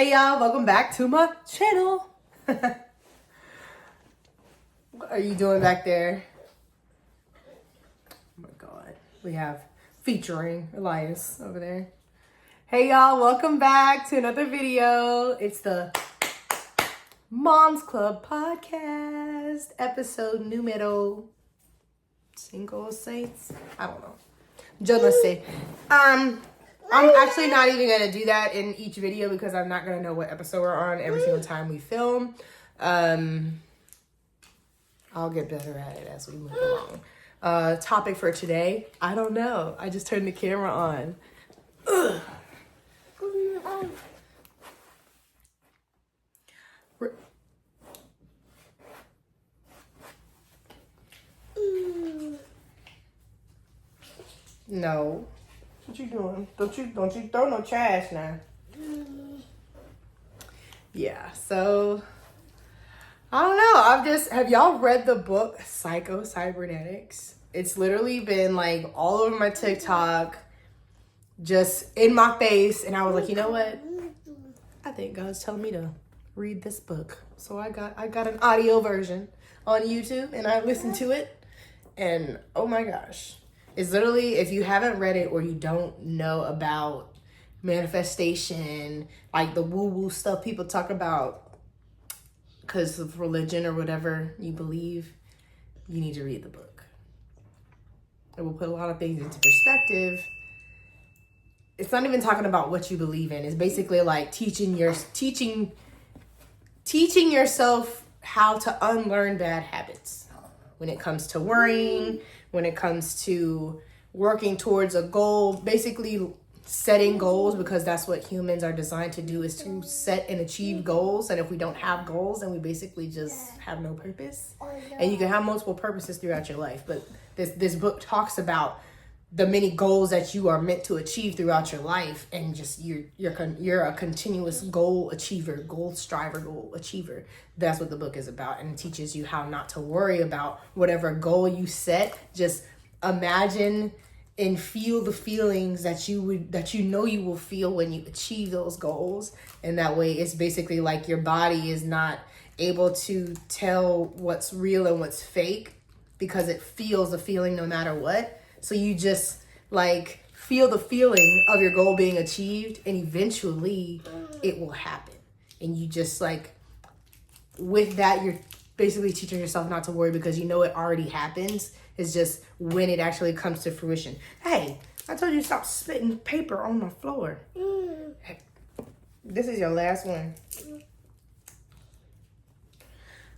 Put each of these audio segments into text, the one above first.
Hey y'all, welcome back to my channel. What are you doing back there? Oh my god. We have featuring Elias over there. Hey y'all, welcome back to another video. It's the Mom's Club podcast, episode numero 5, I don't know. Yo no sé. I'm actually not even going to do that in each video because I'm not going to know what episode we're on every single time we film. I'll get better at it as we move along. Topic for today, I don't know. I just turned the camera on. Ugh. No. What you doing? Don't you throw no trash now. Yeah, so I don't know. Have y'all read the book Psycho-Cybernetics? It's literally been like all over my TikTok, just in my face, and I was like, you know what? I think God's telling me to read this book. So I got an audio version on YouTube and I listened to it, and oh my gosh. It's literally, if you haven't read it or you don't know about manifestation, like the woo-woo stuff people talk about because of religion or whatever you believe, you need to read the book. It will put a lot of things into perspective. It's not even talking about what you believe in. It's basically like teaching yourself how to unlearn bad habits when it comes to worrying, when it comes to working towards a goal, basically setting goals, because that's what humans are designed to do, is to set and achieve goals. And if we don't have goals, then we basically just have no purpose. And you can have multiple purposes throughout your life. But this book talks about the many goals that you are meant to achieve throughout your life, and just you're a continuous goal achiever, goal striver, goal achiever. That's what the book is about, and it teaches you how not to worry about whatever goal you set. Just imagine and feel the feelings that you will feel when you achieve those goals, and that way it's basically like your body is not able to tell what's real and what's fake because it feels the feeling no matter what. So you just like feel the feeling of your goal being achieved, and eventually it will happen. And you just like, with that, you're basically teaching yourself not to worry because you know it already happens. It's just when it actually comes to fruition. Hey, I told you to stop spitting paper on my floor. Hey, this is your last one.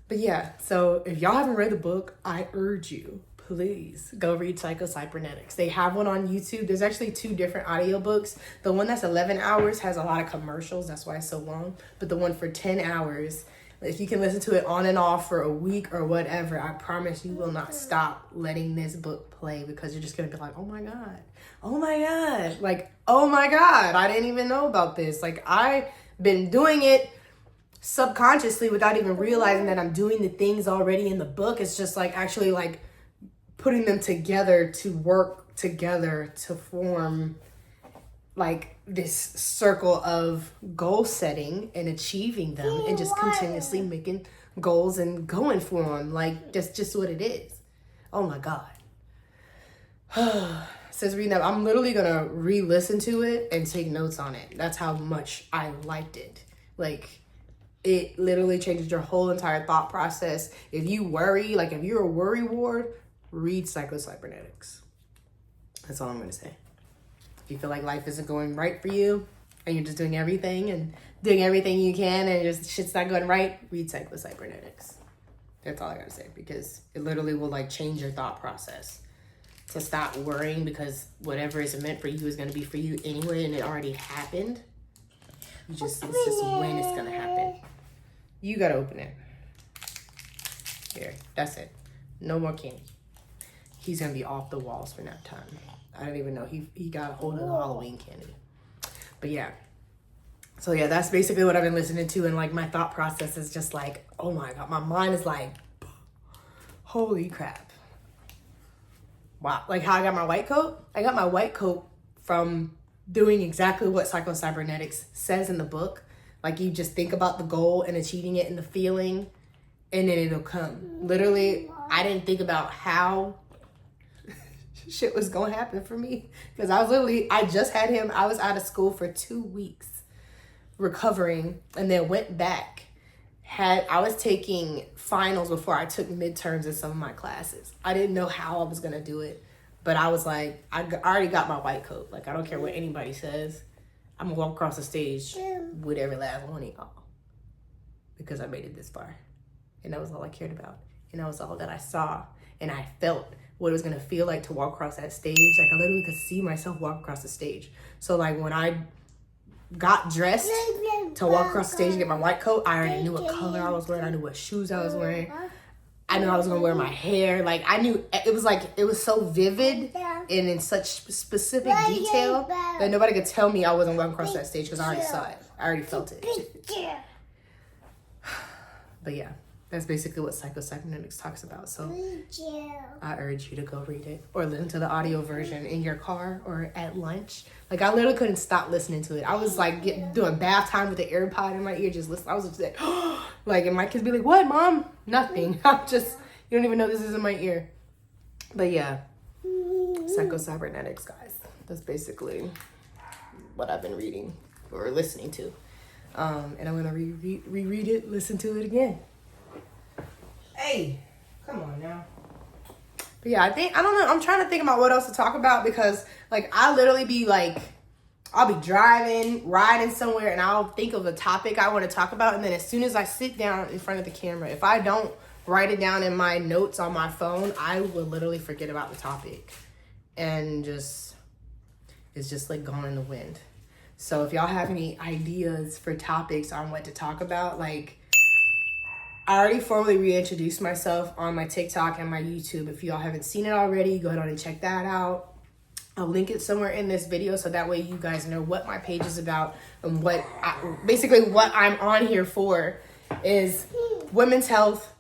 But yeah, so if y'all haven't read the book, I urge you, please go read Psycho-Cybernetics. They have one on YouTube. There's actually 2 different audiobooks. The one that's 11 hours has a lot of commercials. That's why it's so long. But the one for 10 hours, if you can listen to it on and off for a week or whatever, I promise you will not stop letting this book play, because you're just going to be like, oh my God. Oh my God. Like, oh my God. I didn't even know about this. Like, I've been doing it subconsciously without even realizing that I'm doing the things already in the book. It's just like actually like putting them together to work together to form like this circle of goal setting and achieving them, and just continuously making goals and going for them. Like, that's just what it is. Oh my God. Since reading that, I'm literally gonna re-listen to it and take notes on it. That's how much I liked it. Like, it literally changes your whole entire thought process. If you worry, like if you're a worry ward, read Psycho-Cybernetics. That's all I'm going to say. If you feel like life isn't going right for you and you're just doing everything you can and just shit's not going right, read Psycho-Cybernetics. That's all I got to say, because it literally will like change your thought process to stop worrying, because whatever is meant for you is going to be for you anyway, and it already happened. It's just when it's going to happen. You got to open it. Here, that's it. No more candy. He's going to be off the walls for nap time. I don't even know. He got a hold of the Halloween candy. But yeah. So yeah, that's basically what I've been listening to. And like my thought process is just like, oh my God. My mind is like, holy crap. Wow. Like how I got my white coat. I got my white coat from doing exactly what Psycho-Cybernetics says in the book. Like you just think about the goal and achieving it and the feeling, and then it'll come. Literally, I didn't think about how shit was gonna happen for me, because I just had him. I was out of school for 2 weeks recovering, and then went back. I was taking finals before I took midterms in some of my classes. I didn't know how I was gonna do it, but I was like, I already got my white coat. Like, I don't care what anybody says. I'm gonna walk across the stage with every last one of y'all, because I made it this far, and that was all I cared about, and that was all that I saw, and I felt what it was gonna feel like to walk across that stage. Like, I literally could see myself walk across the stage. So like when I got dressed to walk across the stage and get my white coat, I already knew what color I was wearing. I knew what shoes I was wearing. I knew I was gonna wear my hair. Like, I knew it was so vivid and in such specific detail that nobody could tell me I wasn't walking across that stage, because I already saw it. I already felt it. But yeah, that's basically what Psycho-Cybernetics talks about. So I urge you to go read it or listen to the audio version in your car or at lunch. Like, I literally couldn't stop listening to it. I was like doing bath time with the AirPod in my ear, just listening. I was just like, and my kids be like, "What, Mom?" Nothing. I'm just, you don't even know this is in my ear. But yeah, Psycho-Cybernetics, guys. That's basically what I've been reading or listening to. And I'm gonna reread it, listen to it again. Hey, come on now. But yeah, I don't know. I'm trying to think about what else to talk about, because like I literally be like, I'll be driving, riding somewhere, and I'll think of a topic I want to talk about. And then as soon as I sit down in front of the camera, if I don't write it down in my notes on my phone, I will literally forget about the topic. And it's just like gone in the wind. So if y'all have any ideas for topics on what to talk about, like, I already formally reintroduced myself on my TikTok and my YouTube. If y'all haven't seen it already, go ahead and check that out. I'll link it somewhere in this video, so that way you guys know what my page is about, and basically what I'm on here for is women's health,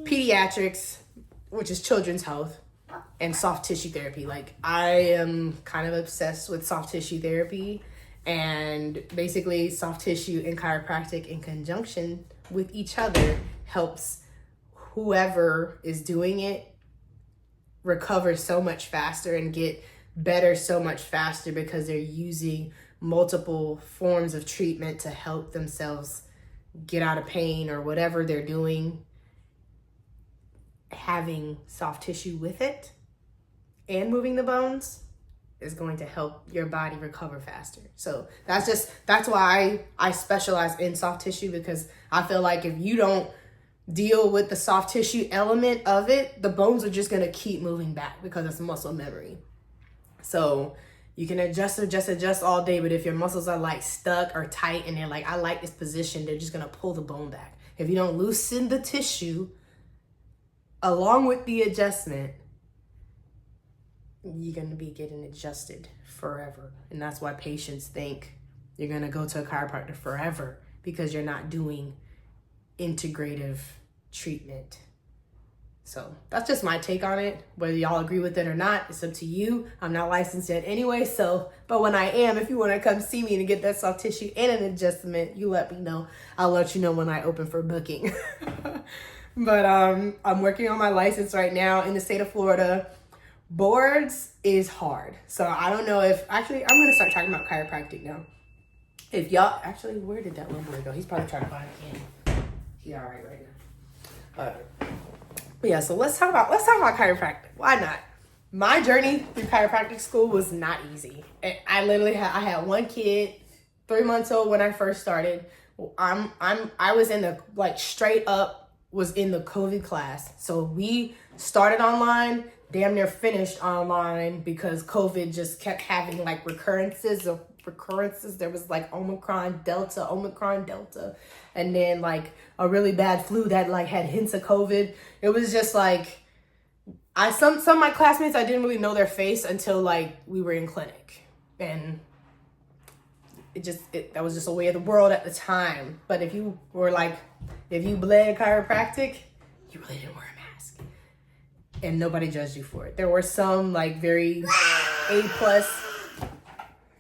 pediatrics, which is children's health, and soft tissue therapy. Like, I am kind of obsessed with soft tissue therapy, and basically soft tissue and chiropractic in conjunction with each other helps whoever is doing it recover so much faster and get better so much faster, because they're using multiple forms of treatment to help themselves get out of pain or whatever they're doing. Having soft tissue with it and moving the bones is going to help your body recover faster. So that's why I specialize in soft tissue, because I feel like if you don't deal with the soft tissue element of it, the bones are just going to keep moving back, because it's muscle memory. So you can adjust all day, but if your muscles are like stuck or tight and they're like, I like this position, they're just going to pull the bone back. If you don't loosen the tissue along with the adjustment, you're going to be getting adjusted forever. And that's why patients think you're going to go to a chiropractor forever, because you're not doing integrative treatment. So that's just my take on it. Whether y'all agree with it or not, it's up to you. I'm not licensed yet anyway, but when I am, if you want to come see me and get that soft tissue and an adjustment, you let me know. I'll let you know when I open for booking. But I'm working on my license right now in the state of Florida. Boards is hard. So I don't know if, actually, I'm going to start talking about chiropractic now. If y'all, actually, where did that little boy go? He's probably trying to find it again. He's all right now. But yeah, so let's talk about chiropractic. Why not? My journey through chiropractic school was not easy. I literally had one kid, 3 months old when I first started. I was in the, like, straight up was in the COVID class. So we started online, damn near finished online, because COVID just kept having like recurrences. There was like Omicron, Delta, and then like a really bad flu that like had hints of COVID. It was just like, some of my classmates, I didn't really know their face until like we were in clinic, and that was just a way of the world at the time. But if you bled chiropractic, you really didn't wear a mask, and nobody judged you for it. There were some like very A+.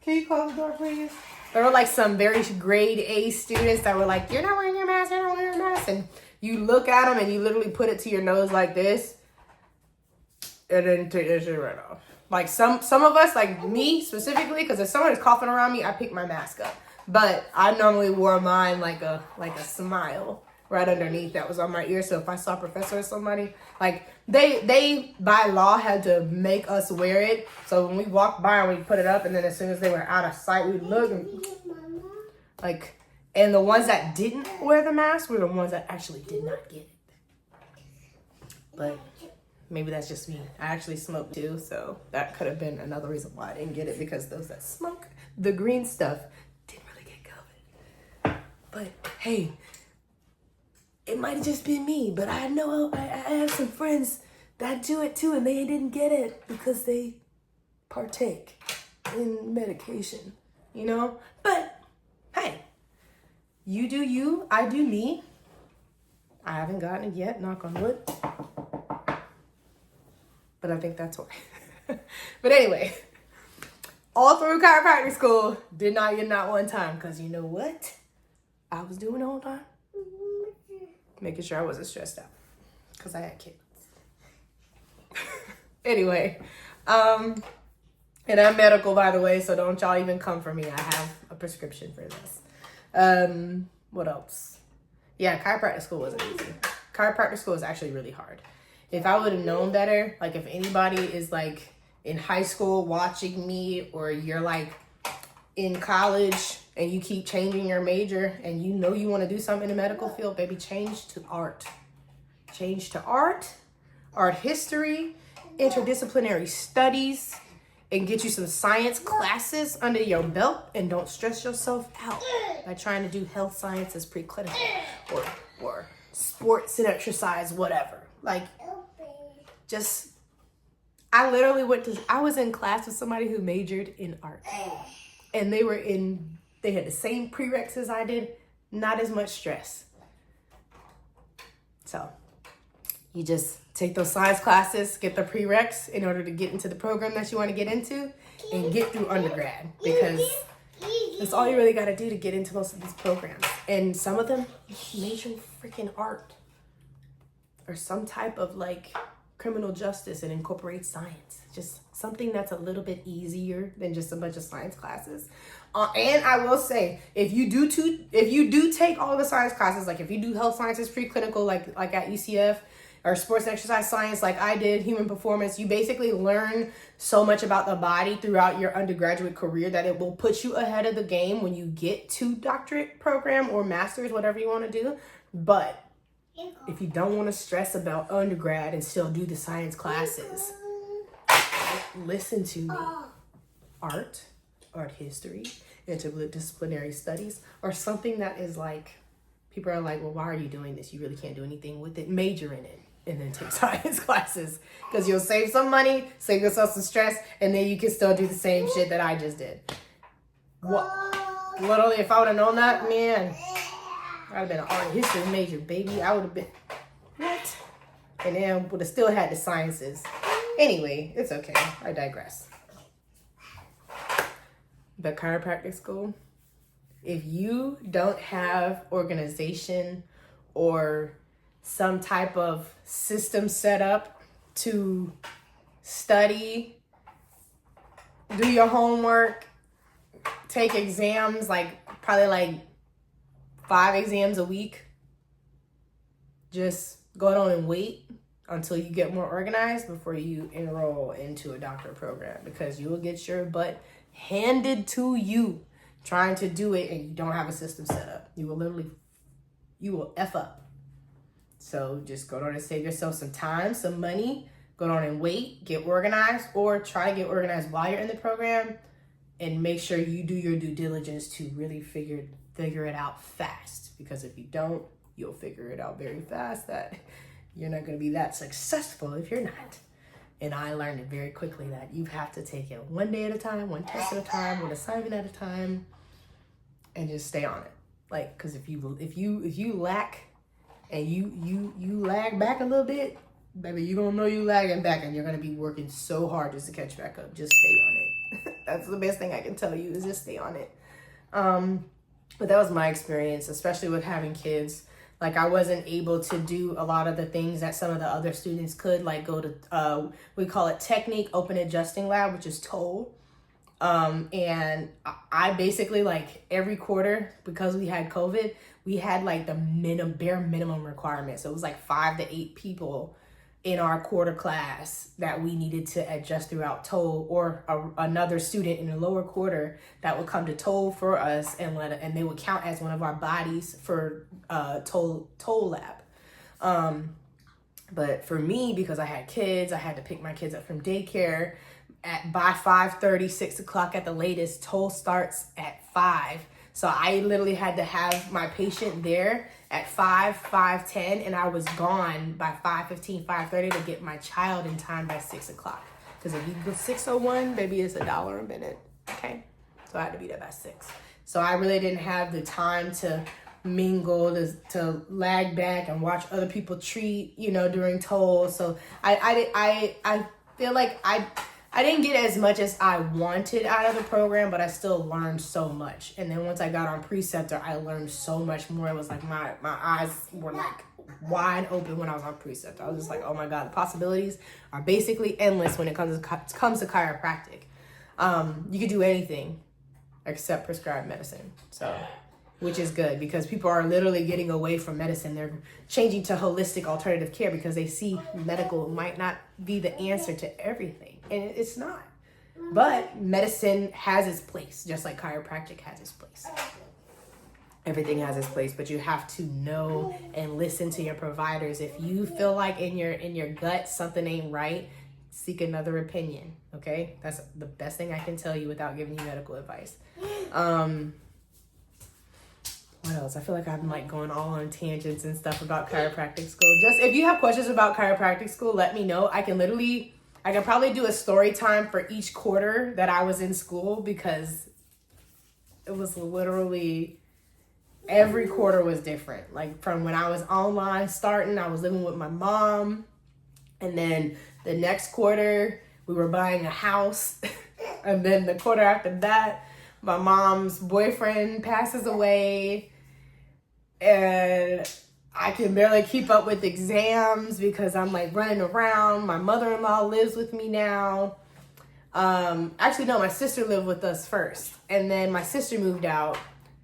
Can you close the door, please? There were like some very grade A students that were like, you're not wearing your mask, you're not wearing your mask. And you look at them and you literally put it to your nose like this and then take that shit right off. Like some of us, like me specifically, because if someone is coughing around me, I pick my mask up. But I normally wore mine like a smile right underneath that was on my ear. So if I saw a professor or somebody, like they by law had to make us wear it. So when we walked by and we put it up, and then as soon as they were out of sight, we'd look and like, and the ones that didn't wear the mask were the ones that actually did not get it. But maybe that's just me. I actually smoke too, so that could have been another reason why I didn't get it, because those that smoke the green stuff didn't really get COVID. But hey, it might have just been me, but I know I have some friends that do it too, and they didn't get it because they partake in medication, you know? But hey, you do you, I do me. I haven't gotten it yet, knock on wood. But I think that's why. But anyway, all through chiropractic school, did not get not one time, because you know what I was doing the whole time? Making sure I wasn't stressed out, because I had kids. Anyway, and I'm medical, by the way, so don't y'all even come for me. I have a prescription for this. What else? Yeah, chiropractic school wasn't easy. Chiropractic school is actually really hard. If I would have known better, like if anybody is like in high school watching me, or you're like in college and you keep changing your major and you know you want to do something in the medical field, baby, change to art. Change to art history, interdisciplinary studies, and get you some science classes under your belt, and don't stress yourself out by trying to do health sciences preclinical or sports and exercise, whatever. Like, just, I was in class with somebody who majored in art, and they had the same prereqs as I did, not as much stress. So you just take those science classes, get the prereqs in order to get into the program that you want to get into, and get through undergrad, because that's all you really got to do to get into most of these programs. And some of them major in freaking art or some type of like criminal justice and incorporate science. Just something that's a little bit easier than just a bunch of science classes. And I will say, if you do take all the science classes, like if you do health sciences preclinical, like at UCF, or sports and exercise science like I did, human performance, you basically learn so much about the body throughout your undergraduate career that it will put you ahead of the game when you get to doctorate program or master's, whatever you want to do. But if you don't want to stress about undergrad and still do the science classes, listen to me. Art history, interdisciplinary studies, or something that is like, people are like, well, why are you doing this? You really can't do anything with it. Major in it, and then take science classes, because you'll save some money, save yourself some stress, and then you can still do the same shit that I just did. What? Literally, if I would have known that, man, I'd have been an art history major, baby. I would have been, what? And then would have still had the sciences. Anyway, it's okay. I digress. But chiropractic school, if you don't have organization or some type of system set up to study, do your homework, take exams, probably 5 exams a week, just go on and wait until you get more organized before you enroll into a doctorate program, because you will get your butt handed to you trying to do it and you don't have a system set up. You will F up. So just go on and save yourself some time, some money, go on and wait, get organized, or try to get organized while you're in the program, and make sure you do your due diligence to really figure it out fast. Because if you don't, you'll figure it out very fast that you're not going to be that successful if you're not. And I learned it very quickly that you have to take it one day at a time, one test at a time, one assignment at a time, and just stay on it. Because if you lack and you lag back a little bit, baby, you're gonna know you lagging back, and you're gonna be working so hard just to catch back up. Just stay on it. That's the best thing I can tell you, is just stay on it. But that was my experience, especially with having kids. Like, I wasn't able to do a lot of the things that some of the other students could, like go to, we call it Technique Open Adjusting Lab, which is TOL. And I basically, like, every quarter, because we had COVID, we had like the bare minimum requirements. So it was like 5 to 8 people in our quarter class that we needed to adjust throughout TOL, or another student in the lower quarter that would come to TOL for us, and they would count as one of our bodies for TOL lab. But for me, because I had kids, I had to pick my kids up from daycare by 5:30, 6 o'clock at the latest. TOL starts at 5. So I literally had to have my patient there at 5:10, and I was gone by 5:15, 5:30 to get my child in time by 6 o'clock. Because if you go 6:01, baby, it's $1 a minute. Okay? So I had to be there by 6. So I really didn't have the time to mingle, to lag back and watch other people treat, during TOL. So I feel like I didn't get as much as I wanted out of the program, but I still learned so much. And then once I got on preceptor, I learned so much more. It was like my eyes were like wide open when I was on preceptor. I was just like, oh my God, the possibilities are basically endless when it comes to chiropractic. You could do anything except prescribe medicine. So, which is good, because people are literally getting away from medicine. They're changing to holistic alternative care because they see medical might not be the answer to everything. And it's not. But medicine has its place, just like chiropractic has its place. Everything has its place, but you have to know and listen to your providers. If you feel like in your gut something ain't right, seek another opinion, okay? That's the best thing I can tell you without giving you medical advice. What else? I feel like I'm like going all on tangents and stuff about chiropractic school. Just if you have questions about chiropractic school, let me know. I can probably do a story time for each quarter that I was in school, because it was literally every quarter was different. Like, from when I was online starting, I was living with my mom, and then the next quarter we were buying a house, and then the quarter after that my mom's boyfriend passes away, and I can barely keep up with exams because I'm like running around. My mother-in-law lives with me now. Actually, no, my sister lived with us first, and then my sister moved out.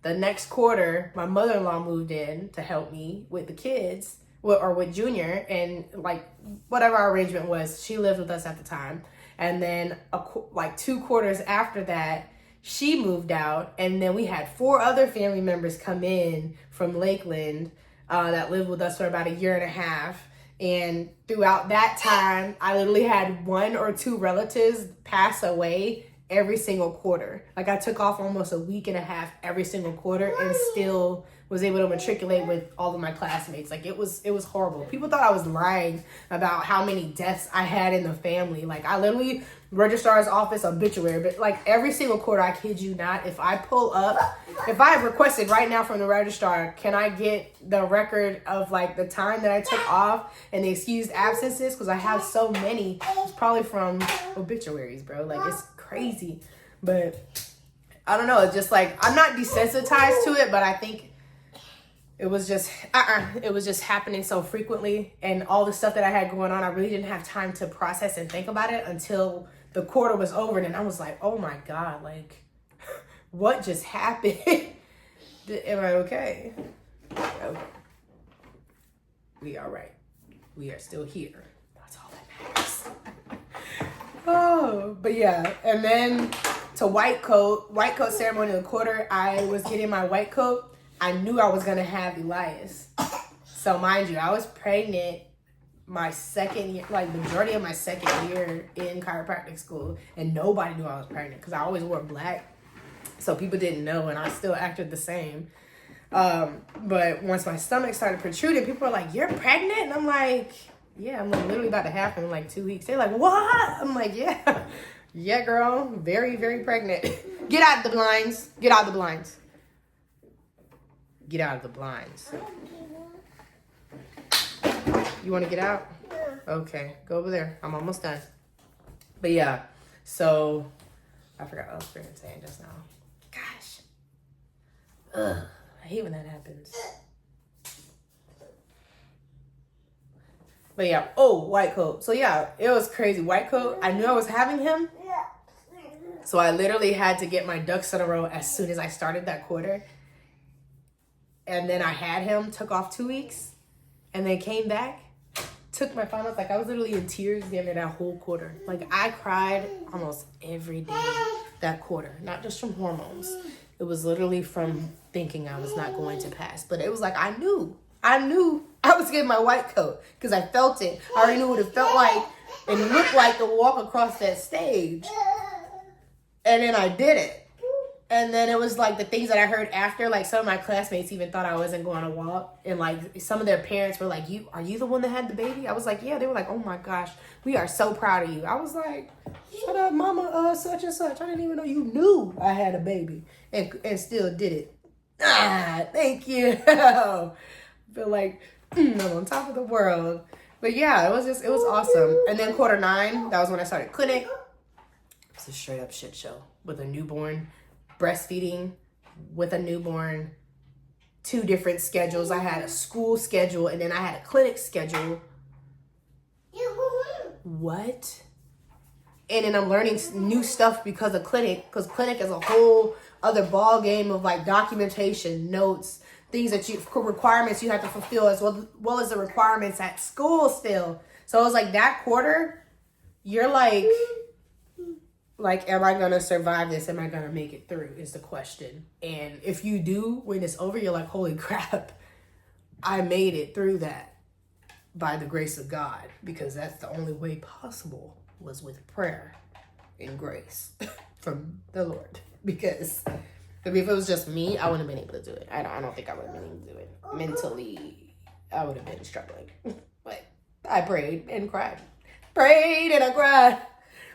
The next quarter, my mother-in-law moved in to help me with the kids, or with Junior, and like whatever our arrangement was, she lived with us at the time. And then like 2 quarters after that, she moved out, and then we had 4 other family members come in from Lakeland that lived with us for about 1.5 years. And throughout that time, I literally had 1 or 2 relatives pass away every single quarter. Like, I took off almost 1.5 weeks every single quarter, and still was able to matriculate with all of my classmates. Like, it was horrible. People thought I was lying about how many deaths I had in the family. Like, I literally, registrar's office obituary, but like every single quarter, I kid you not, if I have requested right now from the registrar, can I get the record of like the time that I took off and the excused absences? Because I have so many. It's probably from obituaries, bro. Like, it's crazy. But I don't know. It's just like, I'm not desensitized to it, but I think it was just happening so frequently, and all the stuff that I had going on, I really didn't have time to process and think about it until the quarter was over. And I was like, oh my God, like, what just happened? Am I okay? Okay. We are right. We are still here. That's all that matters. Oh, but yeah. And then to white coat ceremony of the quarter, I was getting my white coat. I knew I was going to have Elias. So mind you, I was pregnant my second year, like the majority of my second year in chiropractic school, and nobody knew I was pregnant because I always wore black. So people didn't know, and I still acted the same. But once my stomach started protruding, people were like, "You're pregnant?" And I'm like, "Yeah, I'm literally about to happen in like 2 weeks." They're like, "What?" I'm like, "Yeah, yeah, girl, very, very pregnant." Get out of the blinds. Get out of the blinds. Get out of the blinds. You want to get out? Okay, go over there. I'm almost done. But yeah, so I forgot what I was saying just now. Gosh. Ugh, I hate when that happens. But yeah, white coat. So yeah, it was crazy. White coat, I knew I was having him. So I literally had to get my ducks in a row as soon as I started that quarter. And then I had him, took off 2 weeks, and then came back, took my finals. Like, I was literally in tears the end of that whole quarter. Like, I cried almost every day that quarter, not just from hormones. It was literally from thinking I was not going to pass. But it was like, I knew I was getting my white coat because I felt it. I already knew what it felt like and looked like to walk across that stage. And then I did it. And then it was like the things that I heard after, like some of my classmates even thought I wasn't going to walk. And like some of their parents were like, are you the one that had the baby? I was like, yeah. They were like, oh my gosh, we are so proud of you. I was like, shut up, mama, such and such. I didn't even know you knew I had a baby and still did it. Thank you. I feel like I'm on top of the world. But yeah, it was awesome. And then quarter 9, that was when I started clinic. It was a straight up shit show with a newborn. Breastfeeding with a newborn, 2 different schedules. I had a school schedule and then I had a clinic schedule. What? And then I'm learning new stuff because of clinic, because clinic is a whole other ball game of like documentation, notes, things that requirements you have to fulfill as well as the requirements at school still. So it was like that quarter, you're like, am I going to survive this? Am I going to make it through is the question. And if you do, when it's over, you're like, holy crap, I made it through that by the grace of God, because that's the only way possible was with prayer and grace from the Lord. Because if it was just me, I wouldn't have been able to do it. I don't think I would have been able to do it. Mentally, I would have been struggling. But I prayed and cried. Prayed and I cried.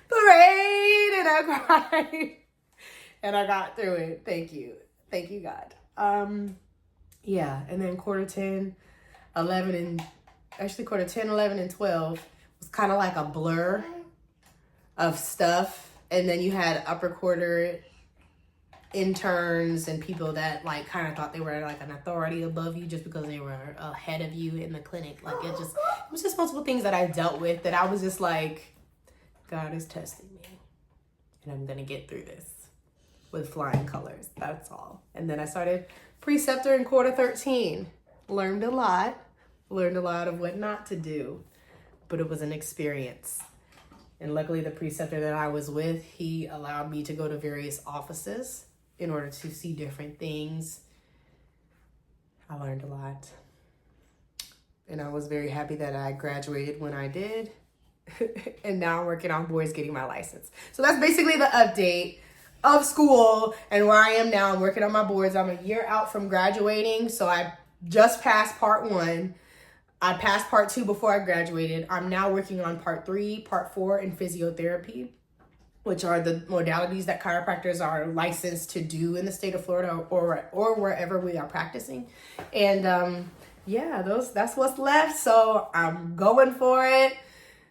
Prayed and I cried. And I got through it. Thank you. Thank you, God. Yeah, and then quarter 10, 11, and 12 was kind of like a blur of stuff. And then you had upper quarter interns and people that like kind of thought they were like an authority above you just because they were ahead of you in the clinic. Like it was just multiple things that I dealt with that I was just like, God is testing me and I'm gonna get through this with flying colors. That's all. And then I started preceptor in quarter 13. Learned a lot of what not to do, but it was an experience. And luckily the preceptor that I was with, he allowed me to go to various offices in order to see different things. I learned a lot. And I was very happy that I graduated when I did. And now I'm working on boards getting my license. So that's basically the update of school and where I am now. I'm working on my boards. I'm a year out from graduating. So I just passed part 1. I passed part 2 before I graduated. I'm now working on part 3, part 4 in physiotherapy, which are the modalities that chiropractors are licensed to do in the state of Florida or wherever we are practicing. And yeah, that's what's left. So I'm going for it.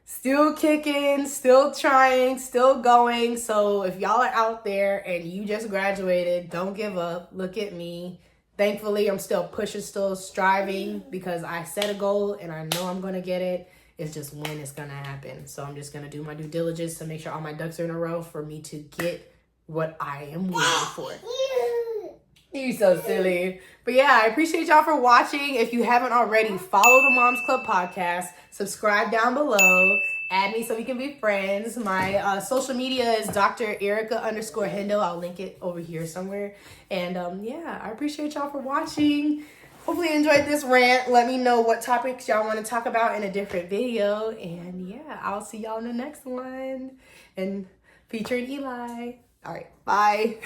Still kicking, still trying, still going. So if y'all are out there and you just graduated, don't give up. Look at me. Thankfully, I'm still pushing, still striving because I set a goal and I know I'm going to get it. It's just when it's going to happen. So I'm just going to do my due diligence to make sure all my ducks are in a row for me to get what I am waiting for. You're so silly. But yeah, I appreciate y'all for watching. If you haven't already, follow the Moms Club podcast. Subscribe down below. Add me so we can be friends. My social media is Dr. Erica_Hendo. I'll link it over here somewhere. And yeah, I appreciate y'all for watching. Hopefully you enjoyed this rant. Let me know what topics y'all want to talk about in a different video. And yeah, I'll see y'all in the next one. And featuring Eli. All right, bye.